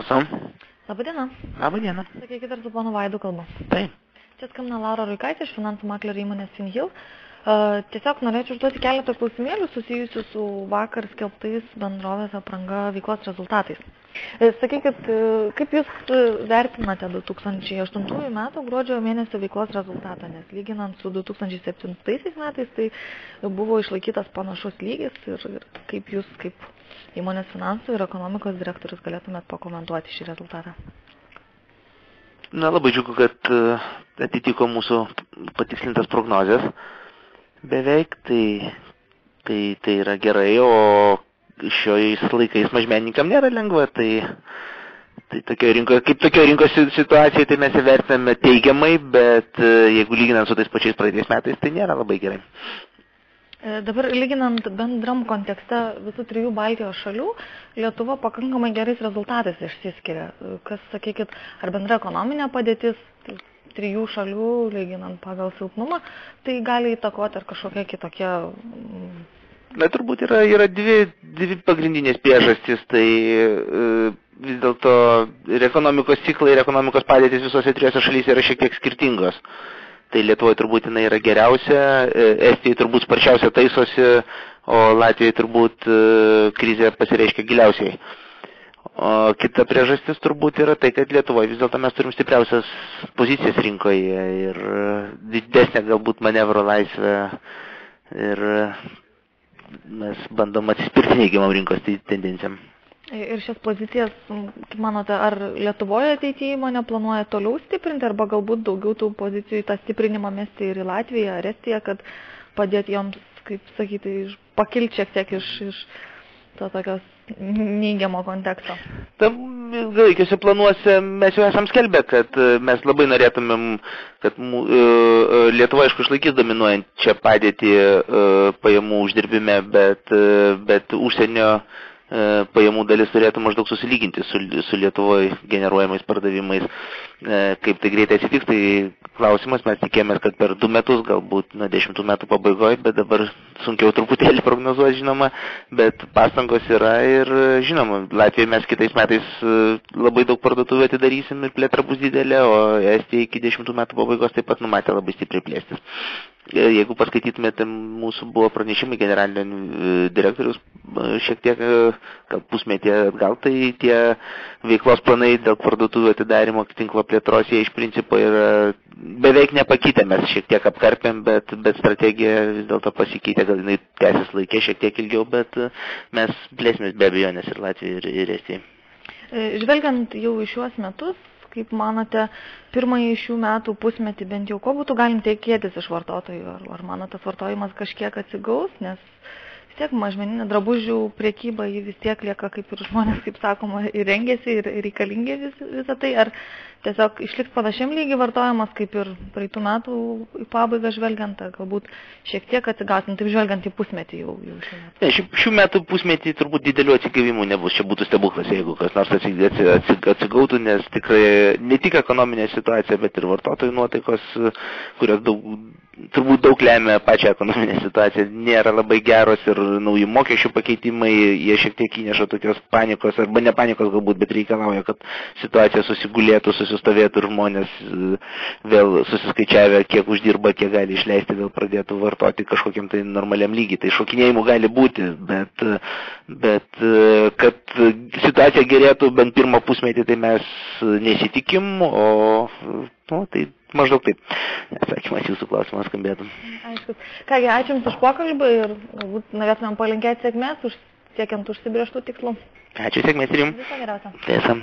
klausom. Labadiena. Labadiena. Sakykit, ar su ponu Vaidu kalba? Taip. Čia skambina Laura Ruikaitė iš finansų maklerio įmonės FinHill. Tiesiog norėčiau užduoti keletą klausimėlių susijusių su vakar skelbtais bendrovės Apranga veiklos rezultatais. Sakykit, kaip Jūs vertinate 2008 metų gruodžio mėnesio veiklos rezultatą, nes lyginant su 2007 metais, tai buvo išlaikytas panašus lygis ir kaip Jūs, kaip įmonės finansų ir ekonomikos direktorius, galėtumėt pakomentuoti šį rezultatą? Na, labai džiugu, kad atitiko mūsų patikslintas prognozės. Beveik, tai yra gerai, o šiais laikais mažmenininkam nėra lengva, tai tokio rinkos situacija, tai mes įvertiname teigiamai, bet jeigu lyginant su tais pačiais praeitais metais, tai nėra labai gerai. Dabar lyginant bendram kontekste visų trijų Baltijos šalių, Lietuva pakankamai gerais rezultatais išsiskiria. Kas, sakykit, ar bendra ekonominė padėtis trijų šalių, lyginant pagal silpnumą, tai gali įtakoti ar kažkokie kitokie? Na, turbūt yra dvi pagrindinės priežastys, tai vis dėlto ir ekonomikos ciklai, ir ekonomikos padėtis visose trijose šalyse yra šiek tiek skirtingos. Tai Lietuvoje turbūt jinai yra geriausia, Estijai turbūt sparčiausia taisosi, o Latvijai turbūt krizė pasireiškia giliausiai. O kita priežastis turbūt yra tai, kad Lietuvoje vis dėlto mes turim stipriausias pozicijas rinkoje ir didesnė galbūt manevro laisvę ir mes bandom atsispirti neigiamam rinkos tendencijam. Ir šias pozicijas, kaip manote, ar Lietuvoje ateityje įmonė planuoja toliau stiprinti, arba galbūt daugiau tų pozicijų į tą stiprinimą mesti ir į Latviją ar Estiją, kad padėti joms, kaip sakyti, pakilti šiek tiek iš to tokios neigiamo konteksto? Tam ilgalaikiuose planuose mes jau esam skelbę, kad mes labai norėtumėm, kad Lietuva, aišku, išlaikys dominuojančią padėtį pajamų uždirbime, bet užsienio pajamų dalis turėtų maždaug susilyginti su Lietuvoje generuojamais pardavimais. Kaip tai greitai atsitiks, tai klausimas, mes tikėjomės, kad per 2 metus, galbūt 10 metų pabaigoje, bet dabar sunkiau truputėlį prognozuoti, žinoma, bet pastangos yra ir, žinoma, Latvijoje mes kitais metais labai daug parduotuvių atidarysim ir plėtra bus didelė, o Estija iki 10 metų pabaigos taip pat numatė labai stipriai plėstis. Jeigu paskaitytumėte, mūsų buvo pranešimai generalinio direktorius šiek tiek, gal pusmetį atgal, tai tie veiklos planai dėl parduotuvių atidarimo tinklo plėtros, jie iš principo yra beveik nepakitę, mes šiek tiek apkarpėm, bet strategija vis dėlto pasikeitė, gal jinai tęsis laikė šiek tiek ilgiau, bet mes plėsimės be abejonės ir Latvijai ir Estijai. Žvelgiant jau į šiuos metus, kaip manote, pirmąjį šių metų pusmetį bent jau, ko būtų galim tikėtis iš vartotojų? Ar manote, vartojimas kažkiek atsigaus, nes vis tiek mažmeninė drabužių prekyba, ji vis tiek lieka, kaip ir žmonės, kaip sakoma, ir rengiasi, ir reikalingi visą tai, ar tiesiog išliks panašiam lygiai vartojimas, kaip ir praeitų metų į pabaigą žvelgiant, ar galbūt šiek tiek atsigaus, taip žvelgiant į pusmetį jau šių metų? Šių metų pusmetį turbūt didelių atsigavimų nebus, čia būtų stebuklas, jeigu kas nors atsigautų, nes tikrai ne tik ekonominė situacija, bet ir vartotojų nuotaikos, kurios turbūt daug lemia pačią ekonominę situaciją, nėra labai geros ir nauji mokesčių pakeitimai, jie šiek tiek įneša tokios panikos, arba ne panikos galbūt, bet reikalauja, kad situacija susigulėtų, susistovėtų ir žmonės vėl susiskaičiavę, kiek uždirba, kiek gali išleisti, vėl pradėtų vartoti kažkokiam tai normaliam lygiai. Tai šokinėjimų gali būti, bet kad situacija gerėtų bent pirmą pusmetį, tai mes nesitikim, tai maždaug taip. Atsakymas jūsų klausimas skambėtų. Aišku. Kągi, ačiū Jums už pokalbį ir galbūt norėtumėm palinkėti sėkmės siekiant užsibrėžtų tikslų. Ačiū, sėkmės ir Jums. Viso geriausio. Tiesa.